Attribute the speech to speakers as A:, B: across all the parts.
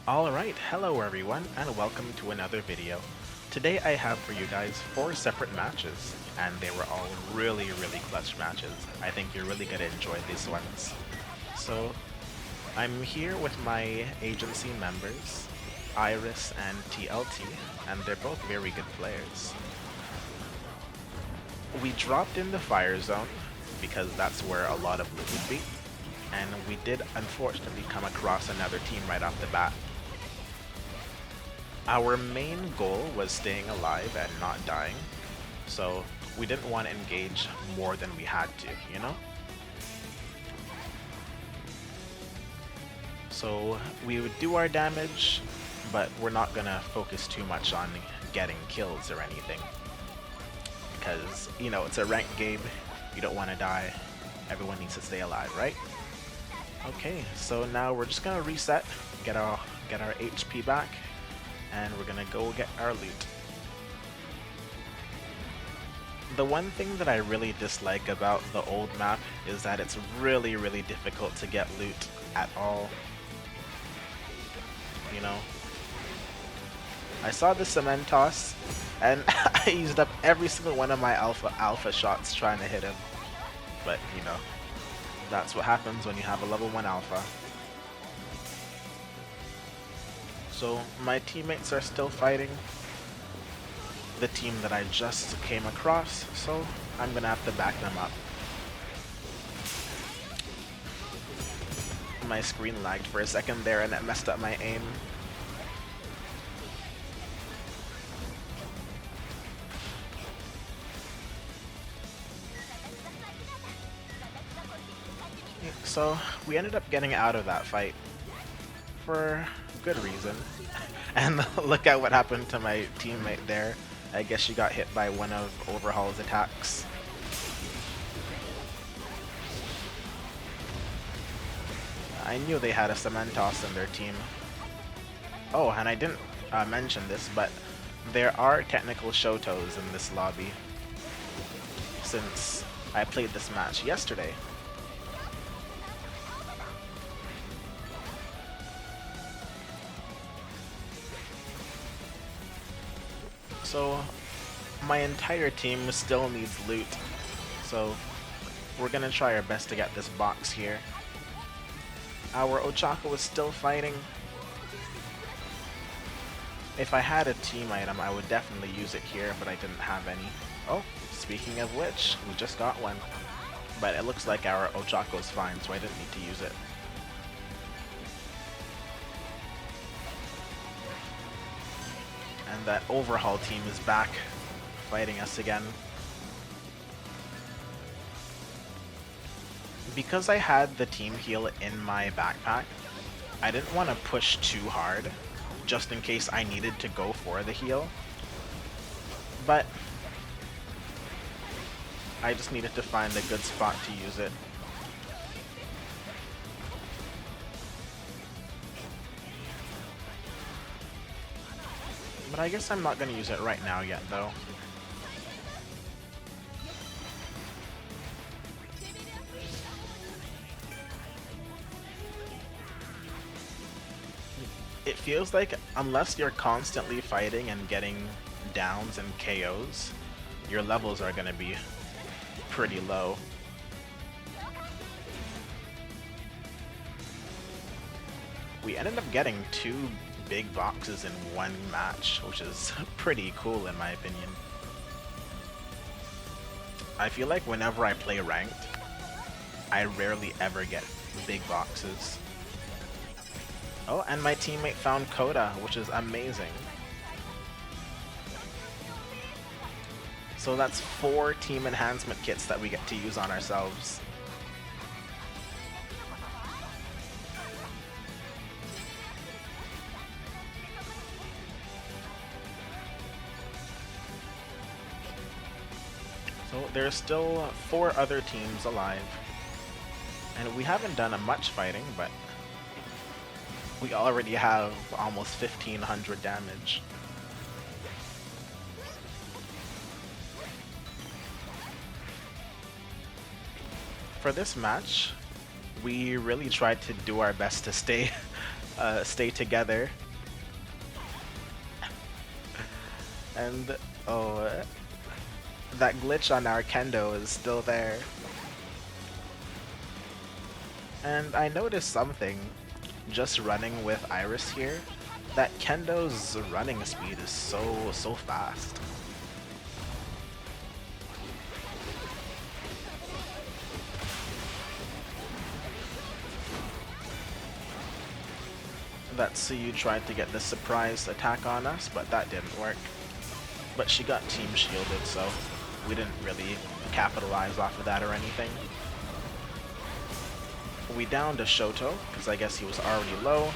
A: Alright, hello everyone, and welcome to another video. Today I have for you guys 4 separate matches, and they were all really clutch matches. I think you're really going to enjoy these ones. So, I'm here with my agency members, Iris and TLT, and they're both very good players. We dropped in the fire zone, because that's where a lot of loot would be, and we did unfortunately come across another team right off the bat. Our main goal was staying alive and not dying, so we didn't want to engage more than we had to, you know? So we would do our damage, but we're not gonna focus too much on getting kills or anything. Because, you know, it's a ranked game, you don't want to die, everyone needs to stay alive, right? Okay, so now we're just gonna reset, get our HP back, and we're gonna go get our loot. The one thing that I really dislike about the old map is that it's really difficult to get loot at all. You know? I saw the cement toss, and I used up every single one of my alpha shots trying to hit him. But, you know, that's what happens when you have a level 1 alpha. So my teammates are still fighting the team that I just came across, so I'm gonna have to back them up. My screen lagged for a second there and it messed up my aim. So we ended up getting out of that fight for good reason. And look at what happened to my teammate there. I guess she got hit by one of Overhaul's attacks. I knew they had a Cementos in their team. Oh, and I didn't mention this, but there are technical Shotos in this lobby, since I played this match yesterday. So my entire team still needs loot, so we're gonna try our best to get this box here. Our Ochako is still fighting. If I had a team item, I would definitely use it here, but I didn't have any. Oh, speaking of which, we just got one. But it looks like our Ochako is fine, so I didn't need to use it. And that Overhaul team is back, fighting us again. Because I had the team heal in my backpack, I didn't want to push too hard, just in case I needed to go for the heal. But I just needed to find a good spot to use it. But I guess I'm not going to use it right now yet, though. It feels like unless you're constantly fighting and getting downs and KOs, your levels are going to be pretty low. We ended up getting 2 big boxes in one match, which is pretty cool in my opinion. I feel like whenever I play ranked, I rarely ever get big boxes. Oh, and my teammate found Coda, which is amazing. So that's 4 team enhancement kits that we get to use on ourselves. So there's still 4 other teams alive. And we haven't done much fighting, but we already have almost 1500 damage. For this match, we really tried to do our best to stay stay together. And oh, that glitch on our Kendo is still there. And I noticed something just running with Iris here. That Kendo's running speed is so fast. That Tsuyu tried to get the surprise attack on us, but that didn't work. But she got team shielded, so we didn't really capitalize off of that or anything. We downed a Shoto, because I guess he was already low.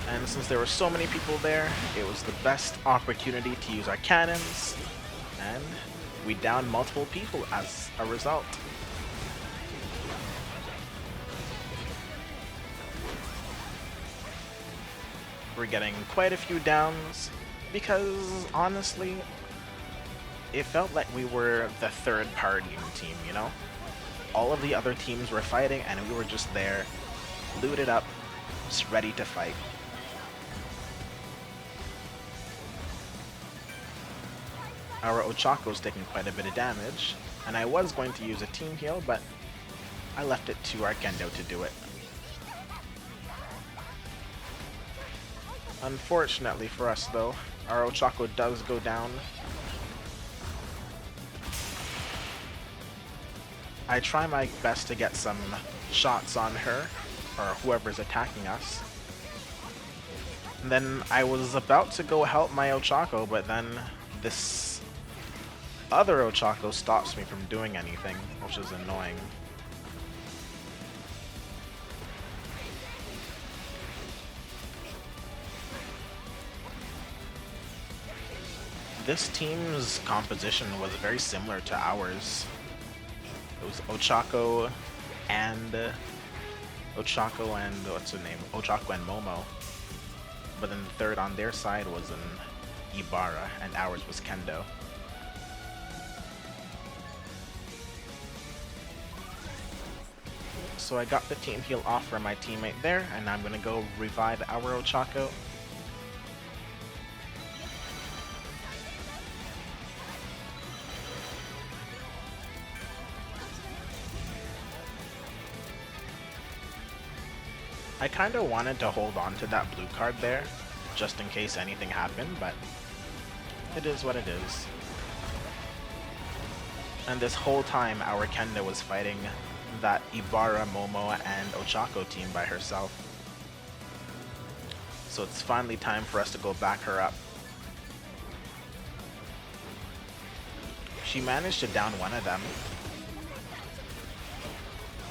A: And since there were so many people there, it was the best opportunity to use our cannons, and we downed multiple people as a result. We're getting quite a few downs, because honestly, it felt like we were the third party in the team, you know? All of the other teams were fighting and we were just there, looted up, just ready to fight. Our Ochako's taking quite a bit of damage, and I was going to use a team heal, but I left it to our Kendo to do it. Unfortunately for us though, our Ochako does go down. I try my best to get some shots on her, or whoever's attacking us. And then I was about to go help my Ochako, but then this other Ochako stops me from doing anything, which is annoying. This team's composition was very similar to ours. It was Ochako and what's her name? Ochako and Momo. But then the third on their side was an Ibarra, and ours was Kendo. So I got the team heal off for my teammate there, and I'm gonna go revive our Ochako. I kinda wanted to hold on to that blue card there, just in case anything happened, but it is what it is. And this whole time our Kendo was fighting that Ibarra, Momo, and Ochako team by herself. So it's finally time for us to go back her up. She managed to down one of them,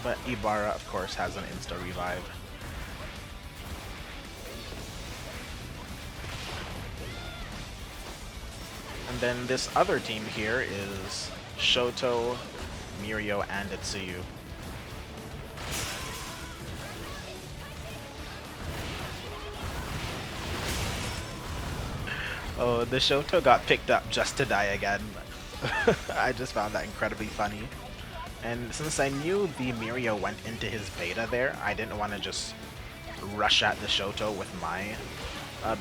A: but Ibarra of course has an insta revive. And then this other team here is Shoto, Mirio, and Tsuyu. Oh, the Shoto got picked up just to die again. I just found that incredibly funny. And since I knew the Mirio went into his beta there, I didn't want to just rush at the Shoto with my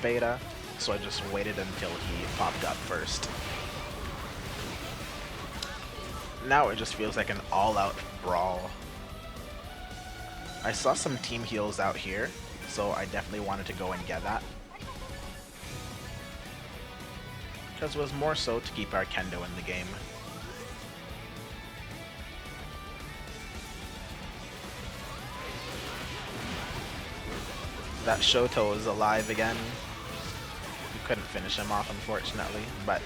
A: beta. So I just waited until he popped up first. Now it just feels like an all-out brawl. I saw some team heals out here, so I definitely wanted to go and get that. Because it was more so to keep our Kendo in the game. That Shoto is alive again. Couldn't finish him off, unfortunately, but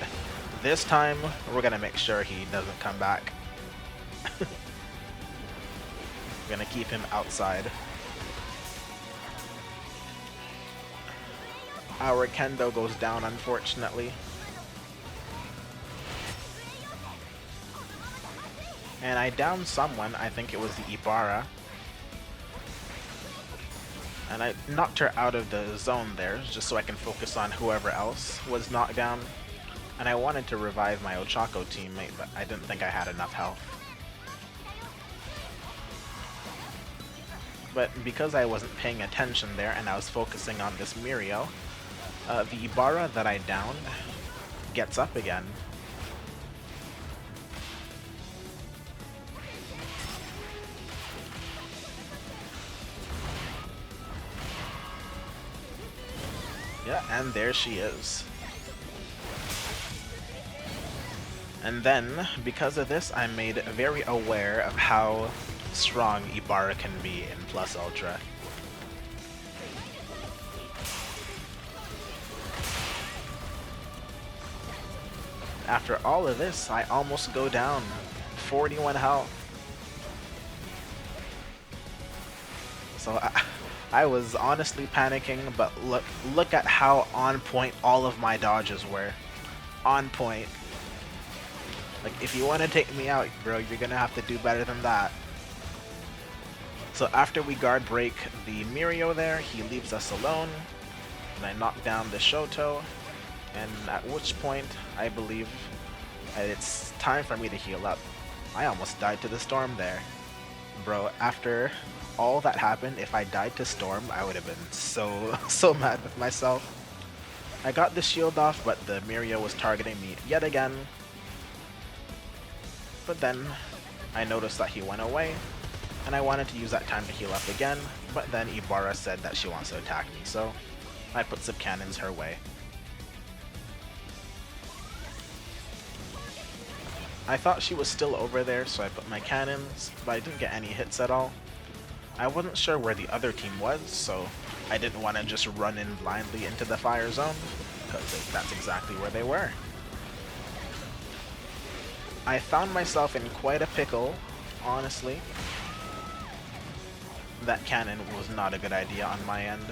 A: this time we're gonna make sure he doesn't come back. We're gonna keep him outside. Our Kendo goes down, unfortunately. And I downed someone, I think it was the Ibarra. And I knocked her out of the zone there, just so I can focus on whoever else was knocked down. And I wanted to revive my Ochako teammate, but I didn't think I had enough health. But because I wasn't paying attention there and I was focusing on this Mirio, the Ibarra that I downed gets up again. Yeah, and there she is. And then, because of this, I'm made very aware of how strong Ibarra can be in Plus Ultra. After all of this, I almost go down 41 health. So I was honestly panicking, but look at how on point all of my dodges were. On point. Like, if you want to take me out, bro, you're gonna have to do better than that. So after we guard break the Mirio there, he leaves us alone, and I knock down the Shoto, and at which point, I believe it's time for me to heal up. I almost died to the Storm there. Bro, after all that happened, if I died to Storm, I would have been so mad with myself. I got the shield off, but the Mirio was targeting me yet again. But then, I noticed that he went away, and I wanted to use that time to heal up again, but then Ibarra said that she wants to attack me, so I put some cannons her way. I thought she was still over there, so I put my cannons, but I didn't get any hits at all. I wasn't sure where the other team was, so I didn't want to just run in blindly into the fire zone, because that's exactly where they were. I found myself in quite a pickle, honestly. That cannon was not a good idea on my end.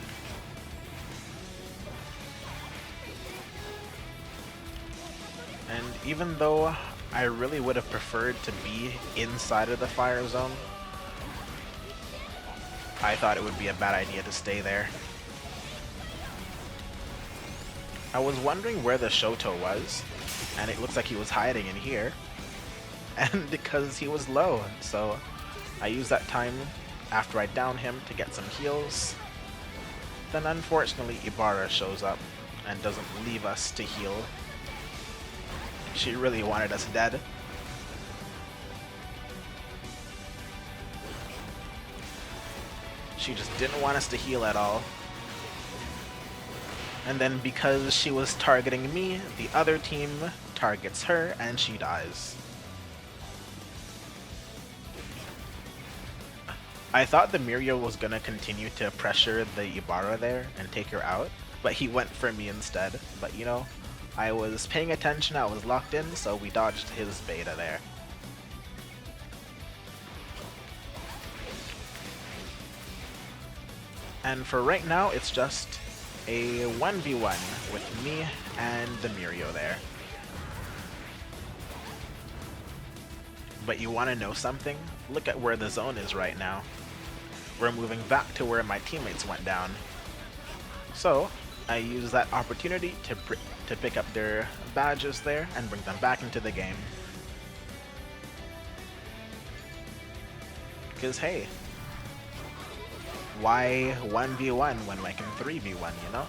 A: And even though I really would have preferred to be inside of the fire zone, I thought it would be a bad idea to stay there. I was wondering where the Shoto was, and it looks like he was hiding in here. And because he was low, so I used that time after I down him to get some heals. Then unfortunately Ibarra shows up and doesn't leave us to heal. She really wanted us dead. She just didn't want us to heal at all. And then because she was targeting me, the other team targets her and she dies. I thought the Mirio was gonna continue to pressure the Ibarra there and take her out, but he went for me instead. But you know, I was paying attention, I was locked in, so we dodged his beta there. And for right now, it's just a 1v1 with me and the Mirio there. But you want to know something? Look at where the zone is right now. We're moving back to where my teammates went down. So, I use that opportunity to pick up their badges there and bring them back into the game. Because hey, why 1v1 when I can 3v1, you know?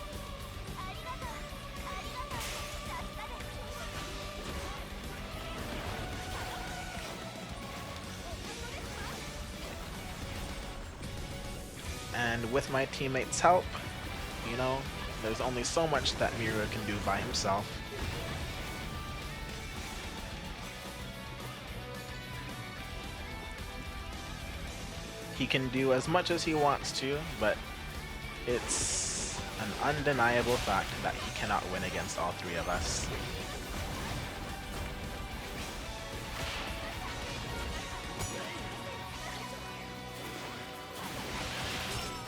A: And with my teammates' help, you know, there's only so much that Mirio can do by himself. He can do as much as he wants to, but it's an undeniable fact that he cannot win against all three of us.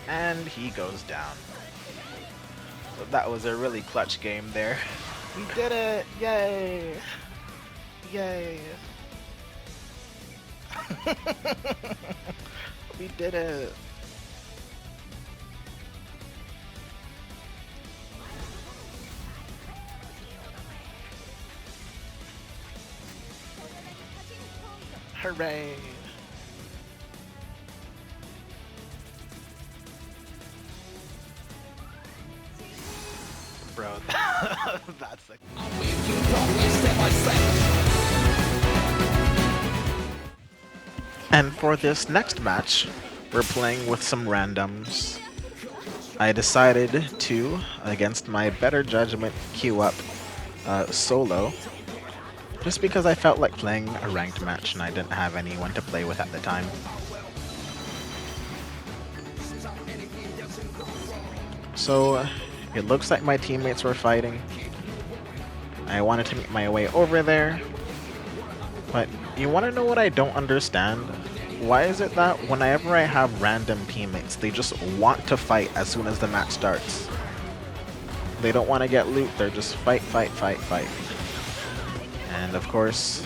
A: And he goes down. So that was a really clutch game there. We did it! Yay! Yay! We did it! Hooray! Bro, that's a... And for this next match, we're playing with some randoms. I decided to, against my better judgment, queue up solo, just because I felt like playing a ranked match and I didn't have anyone to play with at the time. So it looks like my teammates were fighting. I wanted to make my way over there, but you want to know what I don't understand? Why is it that whenever I have random teammates, they just want to fight as soon as the match starts? They don't want to get loot, they're just fight, fight, fight, fight. And of course,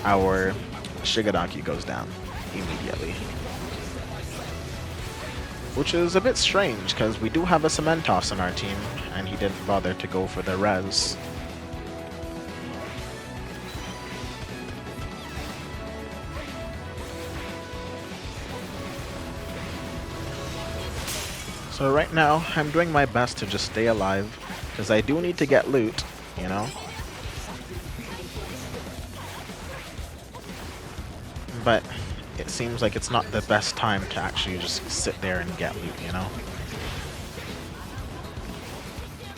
A: our Shigaraki goes down immediately. Which is a bit strange, because we do have a Cementos on our team, and he didn't bother to go for the res. So right now, I'm doing my best to just stay alive, because I do need to get loot, you know? But it seems like it's not the best time to actually just sit there and get loot, you know?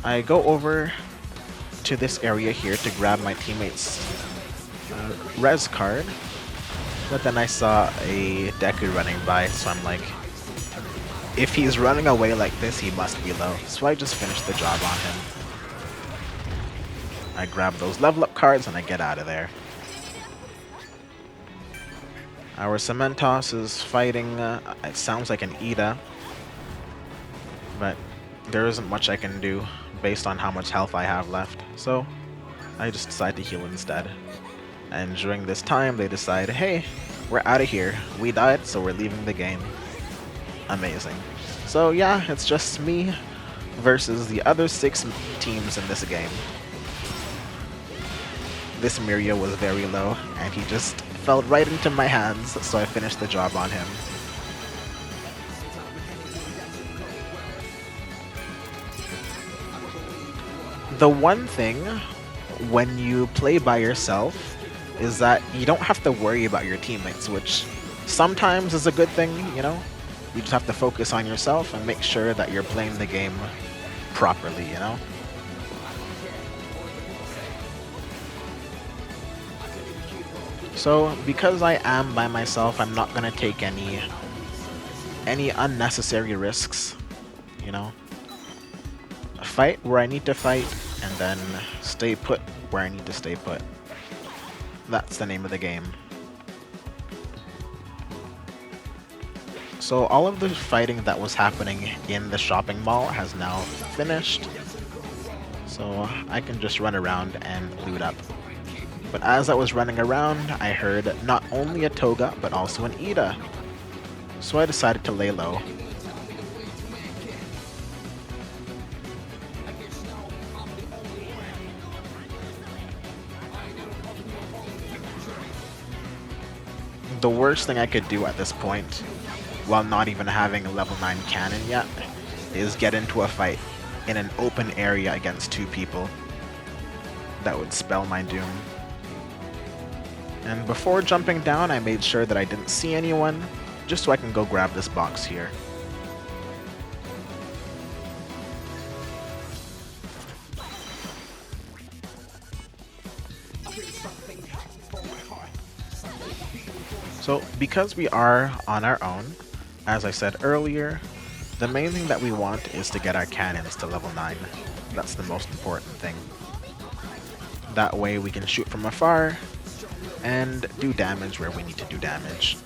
A: I go over to this area here to grab my teammate's res card, but then I saw a Deku running by, so I'm like, if he's running away like this, he must be low. So I just finished the job on him. I grab those level up cards and I get out of there. Our Cementos is fighting, it sounds like an Ida, but there isn't much I can do based on how much health I have left, so I just decide to heal instead. And during this time, they decide, hey, we're out of here. We died, so we're leaving the game. Amazing. So yeah, it's just me versus the other 6 teams in this game. This Miria was very low, and he just fell right into my hands, so I finished the job on him. The one thing when you play by yourself is that you don't have to worry about your teammates, which sometimes is a good thing, you know? You just have to focus on yourself and make sure that you're playing the game properly, you know? So, because I am by myself, I'm not gonna take any unnecessary risks, you know? Fight where I need to fight, and then stay put where I need to stay put. That's the name of the game. So all of the fighting that was happening in the shopping mall has now finished, so I can just run around and loot up. But as I was running around, I heard not only a Toga, but also an Ida. So I decided to lay low. The worst thing I could do at this point, while not even having a level 9 cannon yet, is get into a fight in an open area against 2 people. That would spell my doom. And before jumping down, I made sure that I didn't see anyone, just so I can go grab this box here. So, because we are on our own, as I said earlier, the main thing that we want is to get our cannons to level 9. That's the most important thing. That way we can shoot from afar and do damage where we need to do damage.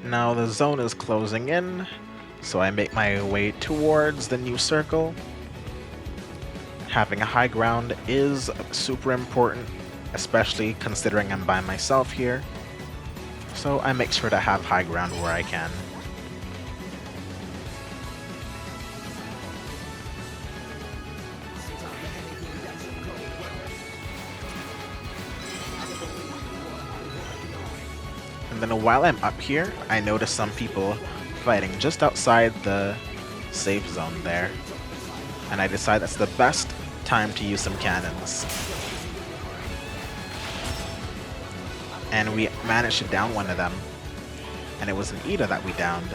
A: Now the zone is closing in, so I make my way towards the new circle. Having a high ground is super important, especially considering I'm by myself here. So I make sure to have high ground where I can. And then while I'm up here, I notice some people fighting just outside the safe zone there. And I decide that's the best time to use some cannons. And we managed to down one of them. And it was an Ida that we downed.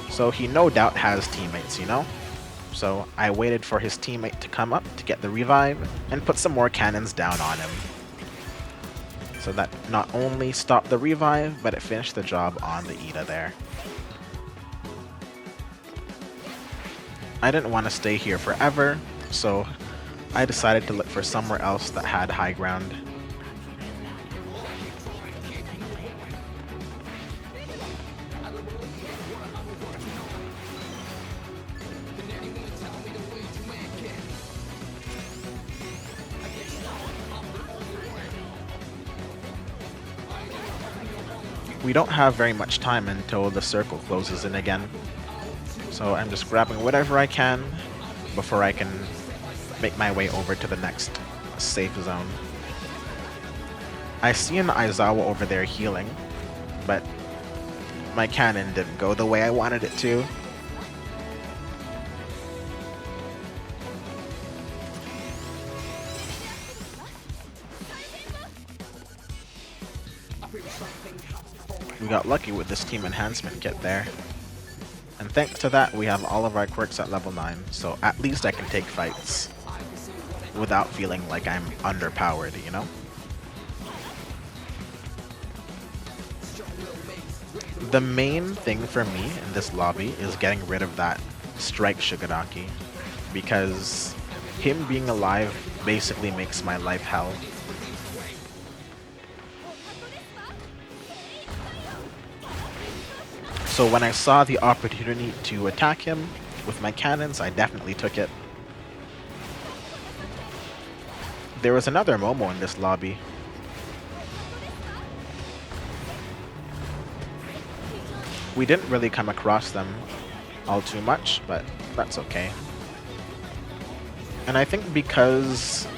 A: So he no doubt has teammates, you know? So I waited for his teammate to come up to get the revive and put some more cannons down on him. So that not only stopped the revive, but it finished the job on the Ida there. I didn't want to stay here forever, so I decided to look for somewhere else that had high ground. We don't have very much time until the circle closes in again, so I'm just grabbing whatever I can before I can make my way over to the next safe zone. I see an Aizawa over there healing, but my cannon didn't go the way I wanted it to. We got lucky with this team enhancement kit there. And thanks to that, we have all of our quirks at level 9, so at least I can take fights without feeling like I'm underpowered, you know? The main thing for me in this lobby is getting rid of that Strike Shigaraki, because him being alive basically makes my life hell. So when I saw the opportunity to attack him with my cannons, I definitely took it. There was another Momo in this lobby. We didn't really come across them all too much, but that's okay. And I think because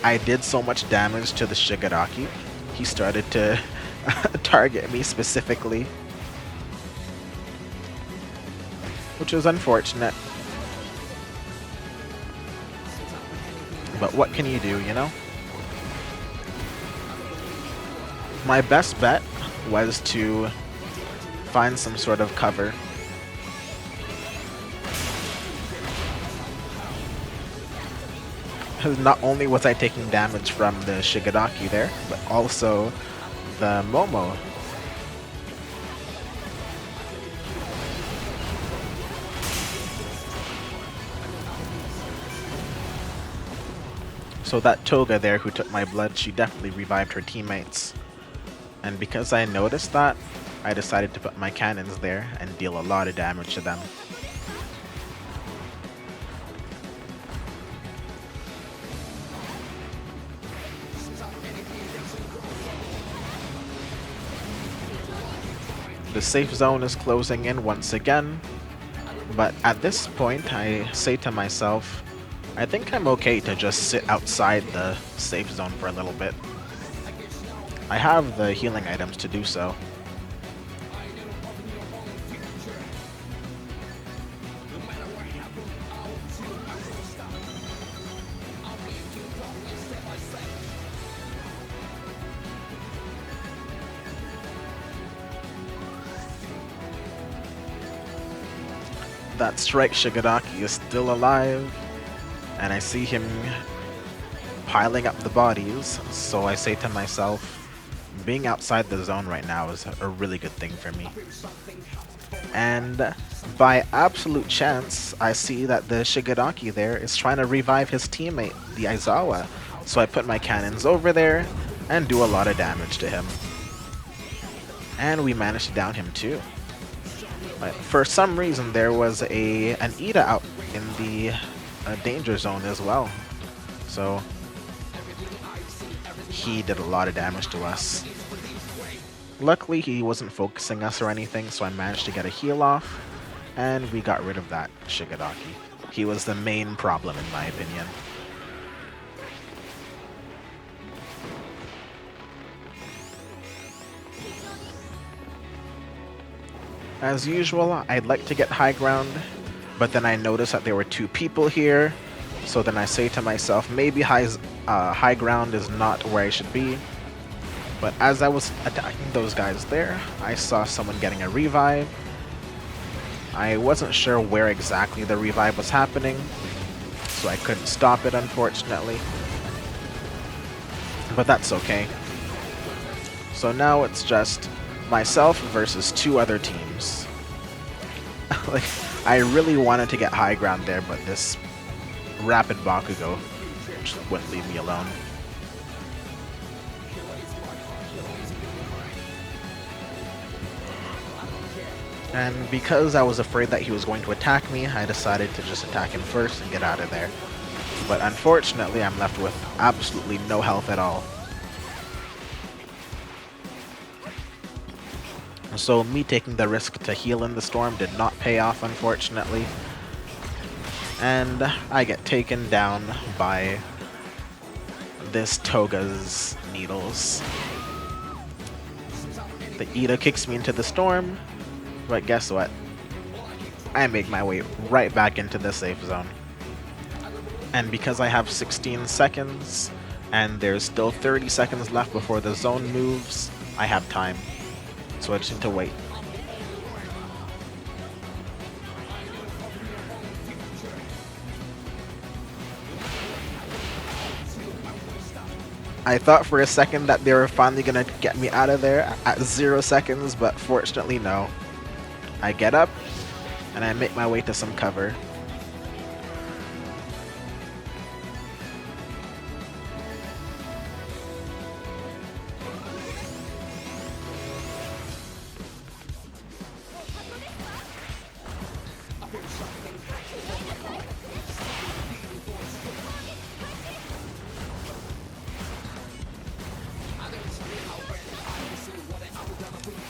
A: I did so much damage to the Shigaraki, he started to target me specifically, which was unfortunate. But what can you do, you know? My best bet was to find some sort of cover. Because not only was I taking damage from the Shigaraki there, but also the Momo. So that Toga there who took my blood, she definitely revived her teammates. And because I noticed that, I decided to put my cannons there and deal a lot of damage to them. The safe zone is closing in once again, but at this point I say to myself, I think I'm okay to just sit outside the safe zone for a little bit. I have the healing items to do so. That Strike Shigaraki is still alive, and I see him piling up the bodies, so I say to myself, being outside the zone right now is a really good thing for me. And by absolute chance, I see that the Shigaraki there is trying to revive his teammate, the Aizawa, so I put my cannons over there and do a lot of damage to him. And we managed to down him too. But for some reason, there was an Ida out in the danger zone as well. So he did a lot of damage to us. Luckily, he wasn't focusing us or anything, so I managed to get a heal off, and we got rid of that Shigadaki. He was the main problem, in my opinion. As usual, I'd like to get high ground, but then I noticed that there were two people here, so then I say to myself, maybe high ground is not where I should be. But as I was attacking those guys there, I saw someone getting a revive. I wasn't sure where exactly the revive was happening, so I couldn't stop it, unfortunately. But that's okay. So now it's just myself versus two other teams. Like, I really wanted to get high ground there, but this rapid Bakugo just wouldn't leave me alone. And because I was afraid that he was going to attack me, I decided to just attack him first and get out of there. But unfortunately, I'm left with absolutely no health at all. So me taking the risk to heal in the storm did not pay off, unfortunately. And I get taken down by this Toga's needles. The Ida kicks me into the storm, but guess what? I make my way right back into the safe zone. And because I have 16 seconds, and there's still 30 seconds left before the zone moves, I have time. So I just need to wait. I thought for a second that they were finally gonna get me out of there at 0 seconds, but fortunately no. I get up, and I make my way to some cover.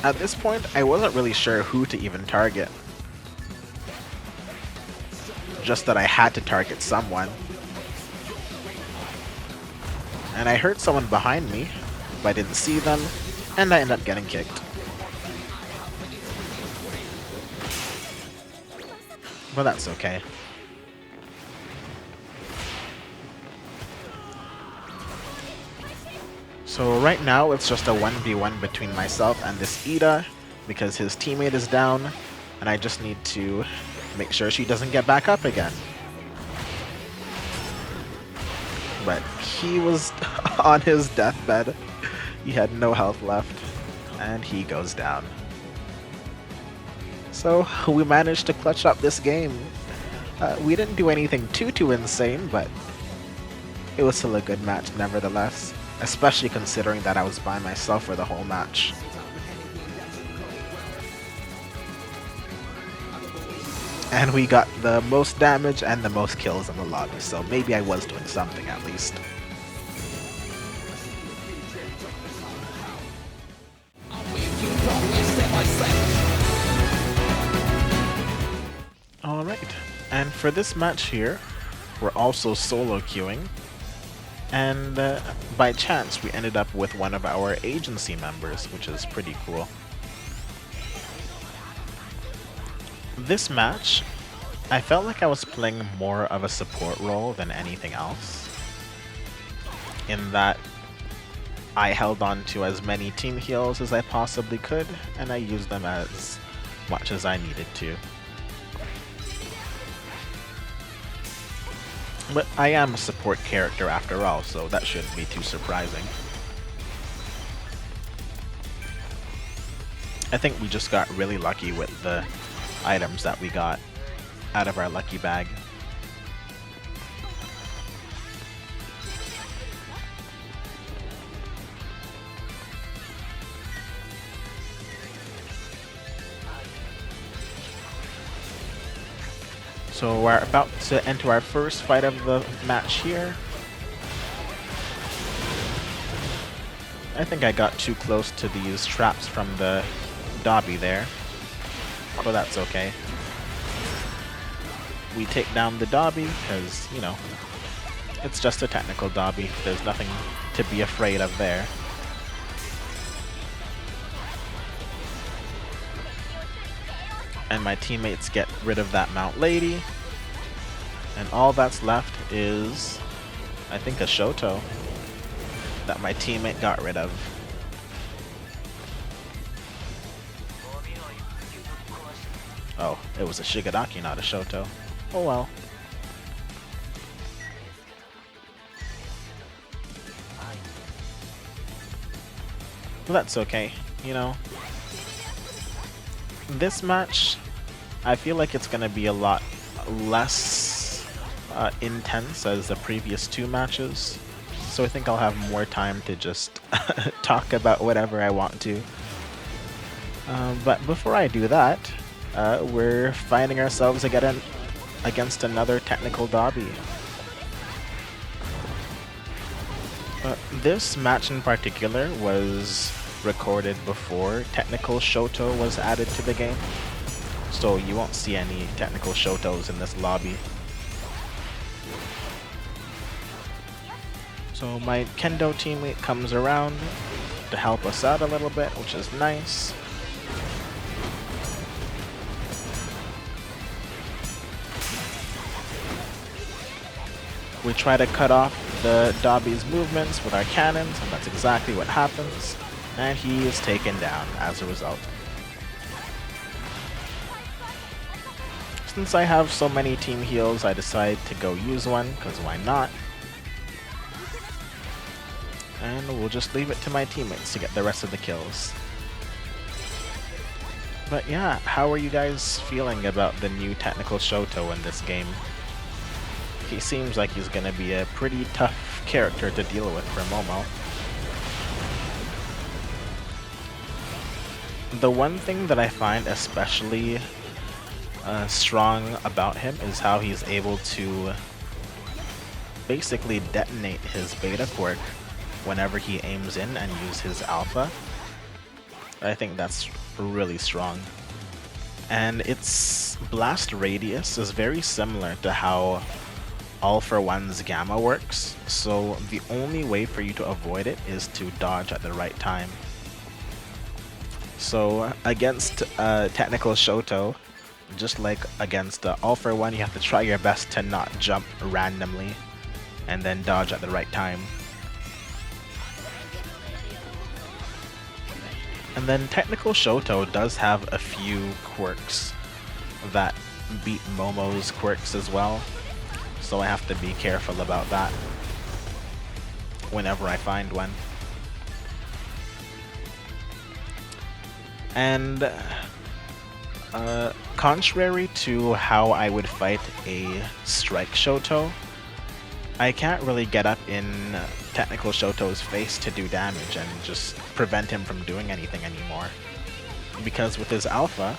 A: At this point, I wasn't really sure who to even target. Just that I had to target someone. And I heard someone behind me, but I didn't see them, and I ended up getting kicked. But that's okay. So right now it's just a 1v1 between myself and this Ida, because his teammate is down, and I just need to make sure she doesn't get back up again. But he was on his deathbed. He had no health left, and he goes down. So we managed to clutch up this game. We didn't do anything too insane, but it was still a good match nevertheless. Especially considering that I was by myself for the whole match. And we got the most damage and the most kills in the lobby, so maybe I was doing something at least. Alright, and for this match here, we're also solo queuing. And by chance, we ended up with one of our agency members, which is pretty cool. This match, I felt like I was playing more of a support role than anything else. In that, I held on to as many team heals as I possibly could, and I used them as much as I needed to. But I am a support character after all, so that shouldn't be too surprising. I think we just got really lucky with the items that we got out of our lucky bag. So we're about to enter our first fight of the match here. I think I got too close to these traps from the Dobby there. Although that's okay. We take down the Dobby because, you know, it's just a technical Dobby. There's nothing to be afraid of there. And my teammates get rid of that Mount Lady. And all that's left is, I think, a Shoto that my teammate got rid of. Oh, it was a Shigaraki, not a Shoto. Oh well. Well, that's okay, you know. This match, I feel like it's gonna be a lot less intense as the previous two matches. So I think I'll have more time to just talk about whatever I want to. But before I do that, we're finding ourselves again against another technical Dobby. This match in particular was recorded before technical Shoto was added to the game, so you won't see any technical Shotos in this lobby. So my Kendo teammate comes around to help us out a little bit, which is nice. We try to cut off the Dobby's movements with our cannons, and that's exactly what happens. And he is taken down as a result. Since I have so many team heals, I decide to go use one, because why not? And we'll just leave it to my teammates to get the rest of the kills. But yeah, how are you guys feeling about the new technical Shoto in this game? He seems like he's gonna be a pretty tough character to deal with for Momo. The one thing that I find especially strong about him is how he's able to basically detonate his beta quirk whenever he aims in and use his alpha. I think that's really strong. And its blast radius is very similar to how All for One's Gamma works, so the only way for you to avoid it is to dodge at the right time. So against technical Shoto, just like against All for One, you have to try your best to not jump randomly and then dodge at the right time. And then technical Shoto does have a few quirks that beat Momo's quirks as well, so I have to be careful about that whenever I find one. And contrary to how I would fight a Strike Shoto, I can't really get up in technical Shoto's face to do damage and just prevent him from doing anything anymore. Because with his alpha,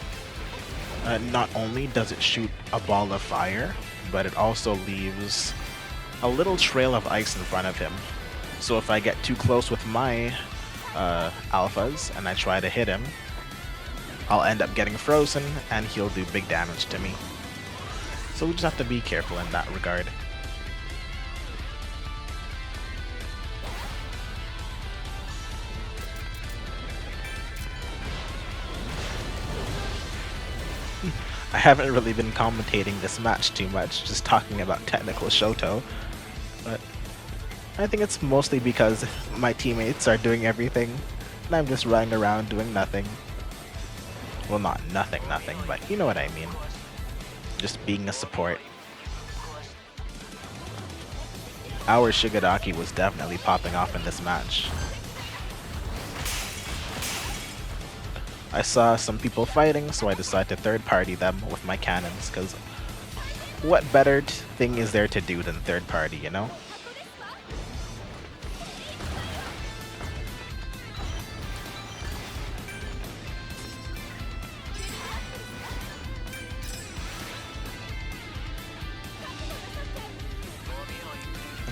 A: not only does it shoot a ball of fire, but it also leaves a little trail of ice in front of him. So if I get too close with my alphas and I try to hit him, I'll end up getting frozen and he'll do big damage to me. So we just have to be careful in that regard. I haven't really been commentating this match too much, just talking about technical Shoto, but I think it's mostly because my teammates are doing everything, and I'm just running around doing nothing. Well, not nothing, but you know what I mean. Just being a support. Our Shigaraki was definitely popping off in this match. I saw some people fighting, so I decided to third-party them with my cannons, because what better thing is there to do than third-party, you know?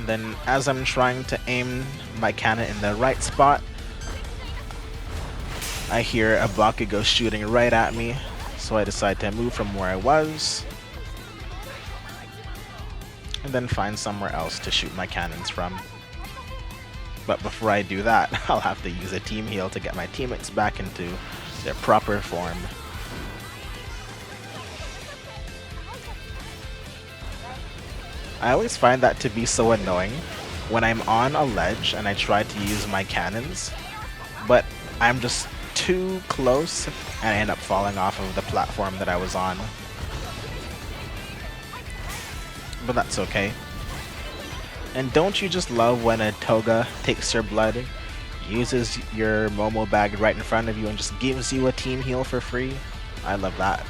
A: Then as I'm trying to aim my cannon in the right spot, I hear a Bakugo shooting right at me, so I decide to move from where I was, and then find somewhere else to shoot my cannons from. But before I do that, I'll have to use a team heal to get my teammates back into their proper form. I always find that to be so annoying when I'm on a ledge and I try to use my cannons, but I'm just too close and I end up falling off of the platform that I was on. But that's okay. And don't you just love when a Toga takes your blood, uses your Momo bag right in front of you, and just gives you a team heal for free? I love that.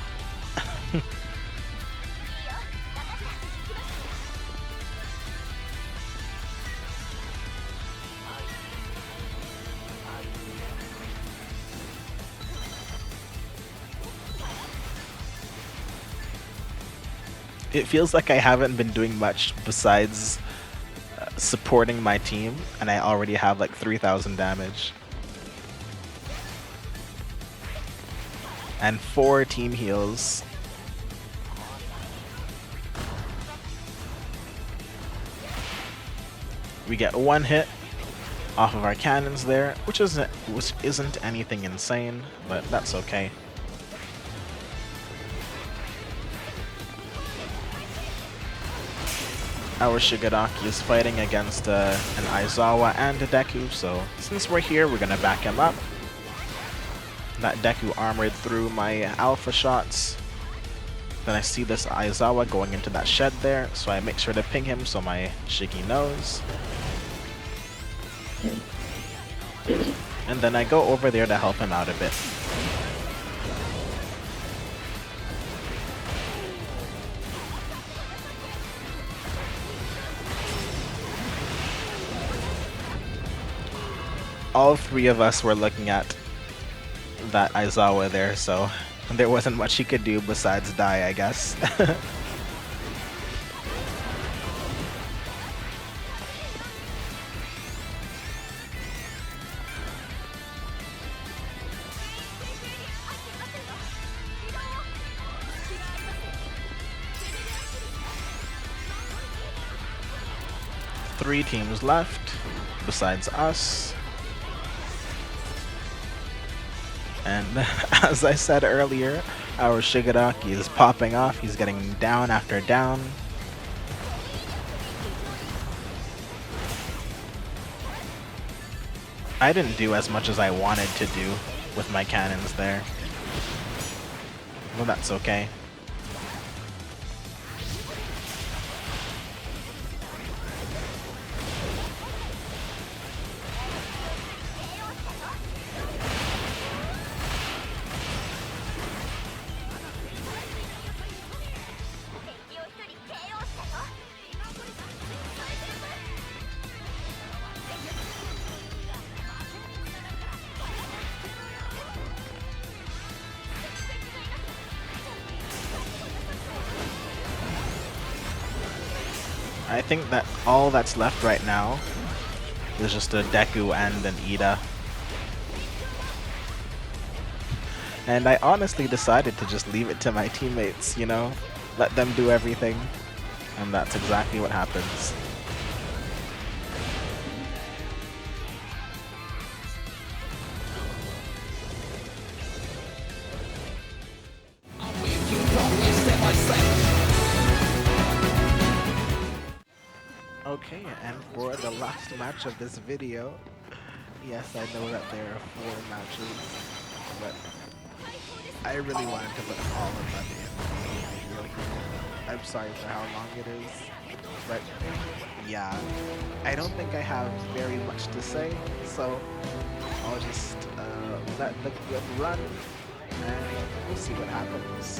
A: It feels like I haven't been doing much besides supporting my team, and I already have like 3,000 damage. And 4 team heals. We get 1 hit off of our cannons there, which isn't anything insane, but that's okay. Our Shigaraki is fighting against an Aizawa and a Deku, so since we're here, we're gonna back him up. That Deku armored through my alpha shots. Then I see this Aizawa going into that shed there, so I make sure to ping him so my Shigi knows. And then I go over there to help him out a bit. All 3 of us were looking at that Aizawa there, so there wasn't much he could do besides die, I guess. Three teams left, besides us. And as I said earlier, our Shigaraki is popping off. He's getting down after down. I didn't do as much as I wanted to do with my cannons there. Well, that's okay. I think that all that's left right now is just a Deku and an Ida. And I honestly decided to just leave it to my teammates, you know? Let them do everything. And that's exactly what happens. Okay, and for the last match of this video, yes, I know that there are 4 matches, but I really wanted to put all of them in. Really, I'm sorry for how long it is, but yeah, I don't think I have very much to say, so I'll just let the clip run, and we'll see what happens.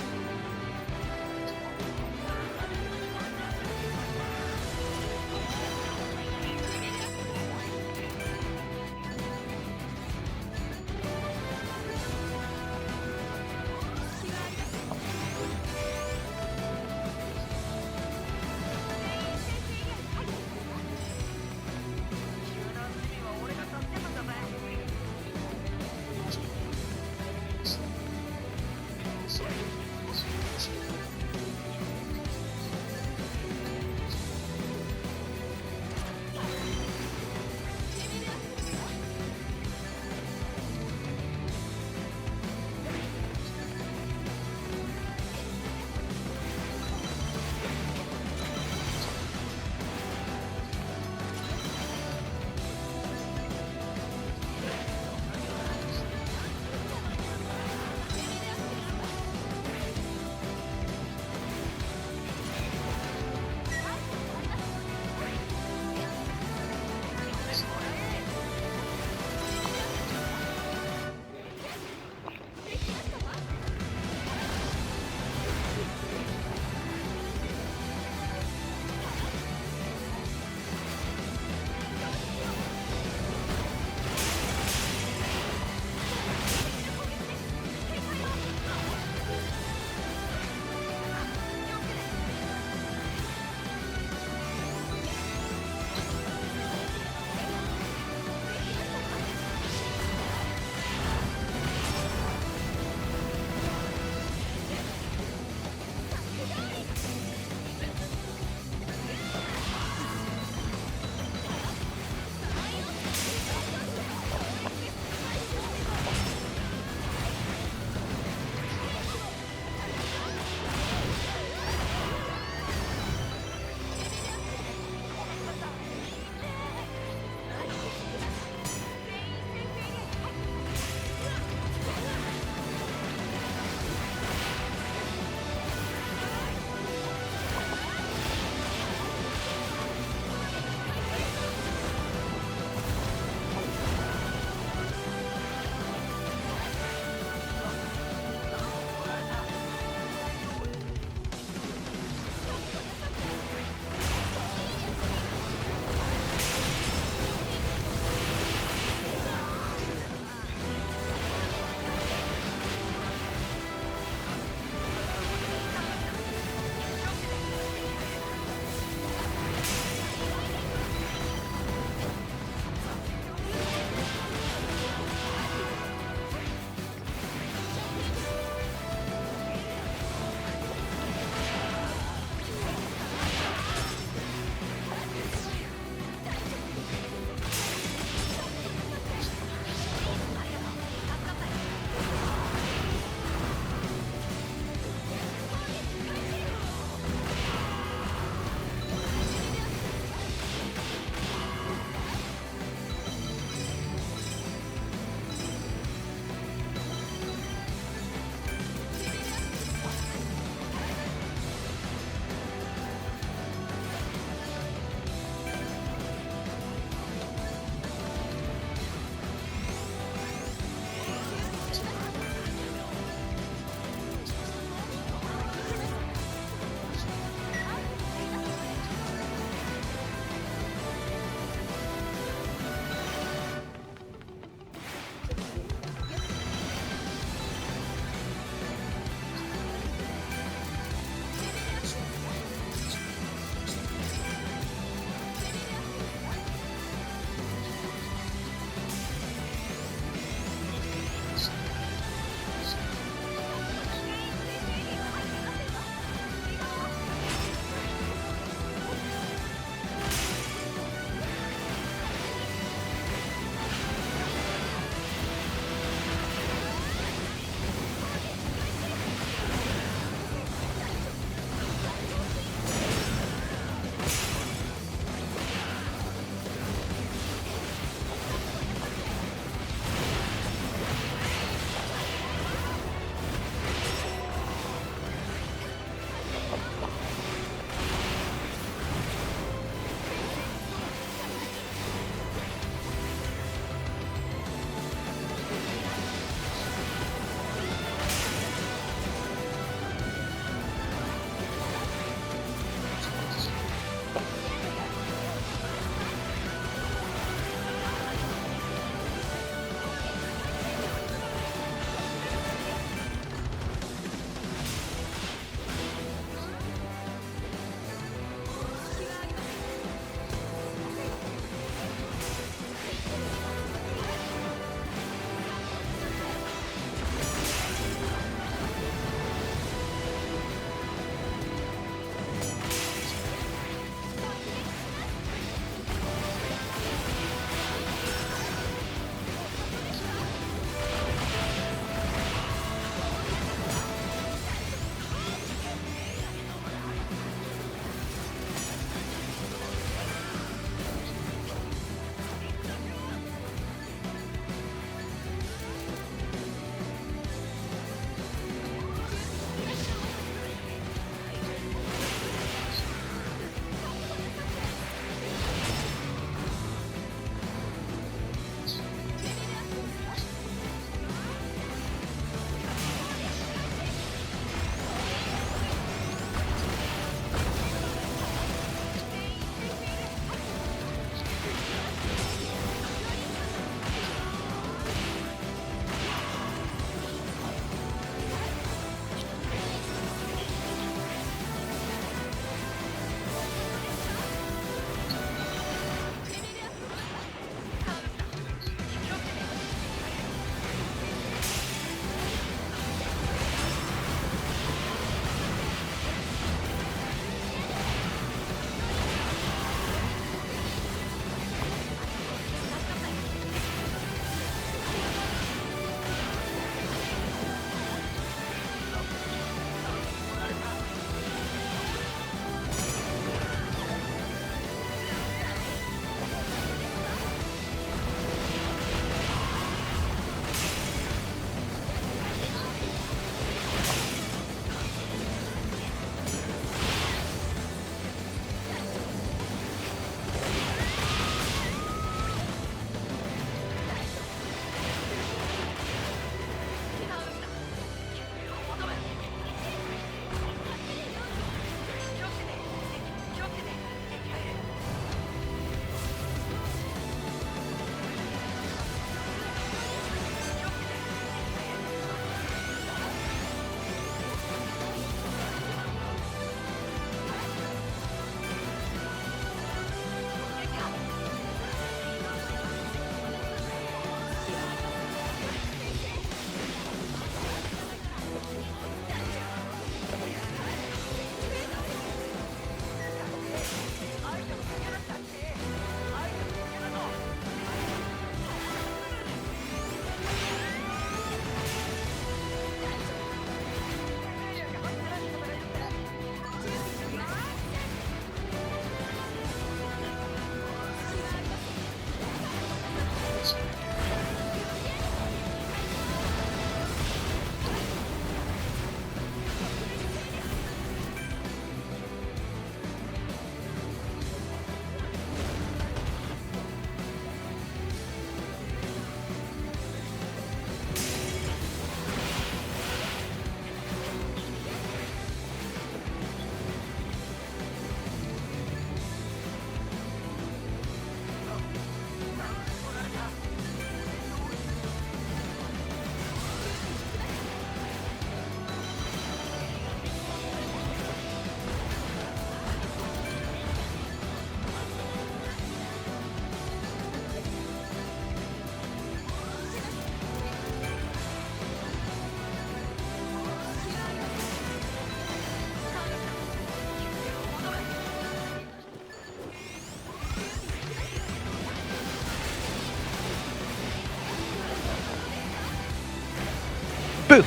A: Boo!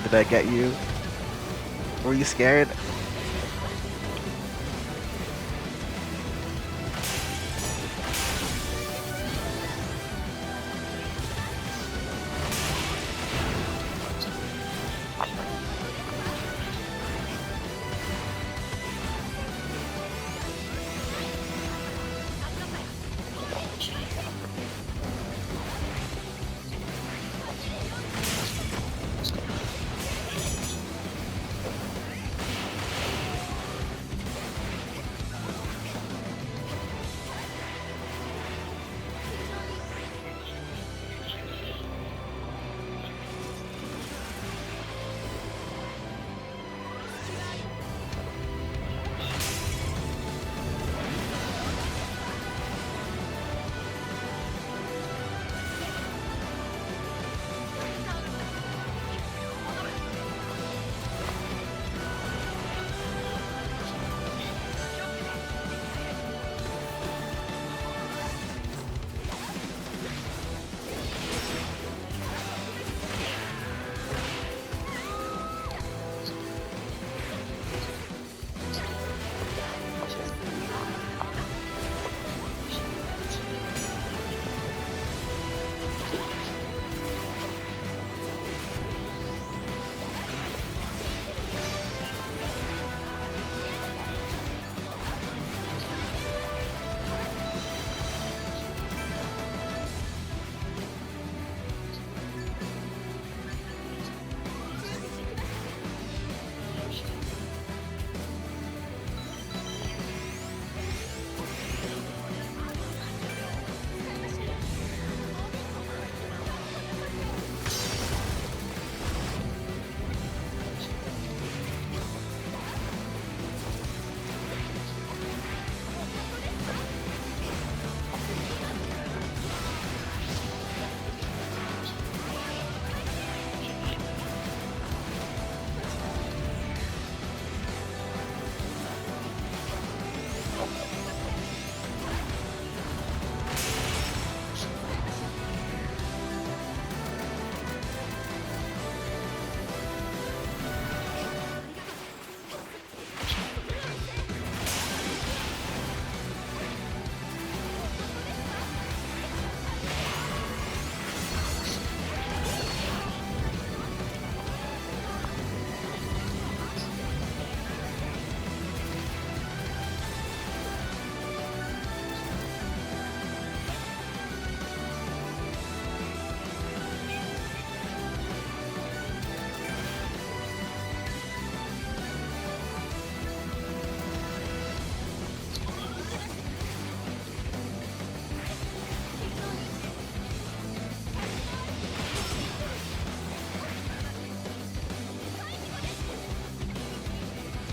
A: Did I get you? Were you scared?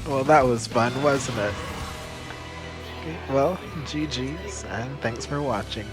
A: Well, that was fun, wasn't it? Okay, well, GG's, and thanks for watching.